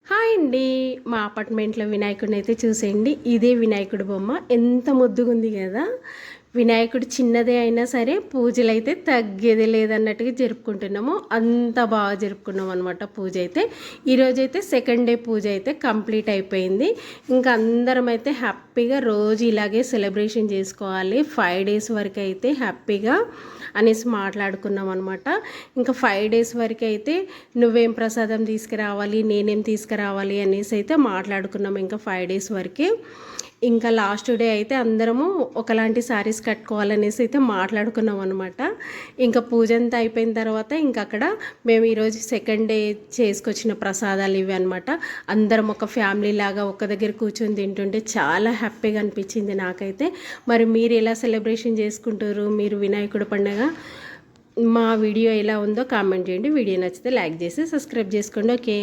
Hi అండి. మా అపార్ట్మెంట్లో వినాయకుడిని అయితే చూసేయండి. ఇదే వినాయకుడి బొమ్మ ఎంత ముద్దుగుంది కదా. వినాయకుడు చిన్నదే అయినా సరే పూజలు అయితే తగ్గేదే లేదన్నట్టుగా జరుపుకుంటున్నాము. అంత బాగా జరుపుకున్నాం అనమాట. పూజ అయితే ఈరోజైతే సెకండ్ డే పూజ అయితే కంప్లీట్ అయిపోయింది. ఇంకా అందరం అయితే హ్యాపీగా రోజు ఇలాగే సెలబ్రేషన్ చేసుకోవాలి 5 days వరకు అయితే హ్యాపీగా అనేసి మాట్లాడుకున్నాం అనమాట. ఇంకా 5 days వరకు అయితే నువ్వేం ప్రసాదం తీసుకురావాలి, నేనేం తీసుకురావాలి అనేసి అయితే మాట్లాడుకున్నాం ఇంకా 5 days వరకే. ఇంకా లాస్ట్ డే అయితే అందరము ఒకలాంటి శారీస్ కట్టుకోవాలనేసి అయితే మాట్లాడుకున్నాం అనమాట. ఇంకా పూజ అంతా అయిపోయిన తర్వాత ఇంకా అక్కడ మేము ఈరోజు సెకండ్ డే చేసుకొచ్చిన ప్రసాదాలు ఇవి అనమాట. అందరం ఒక ఫ్యామిలీ లాగా ఒక దగ్గర కూర్చొని తింటుంటే చాలా హ్యాపీగా అనిపించింది నాకైతే. మరి మీరు ఎలా సెలబ్రేషన్ చేసుకుంటారు, మీరు వినాయకుడి పండుగ? మా వీడియో ఎలా ఉందో కామెంట్ చేయండి. వీడియో నచ్చితే లైక్ చేసి సబ్స్క్రైబ్ చేసుకోండి. ఓకే.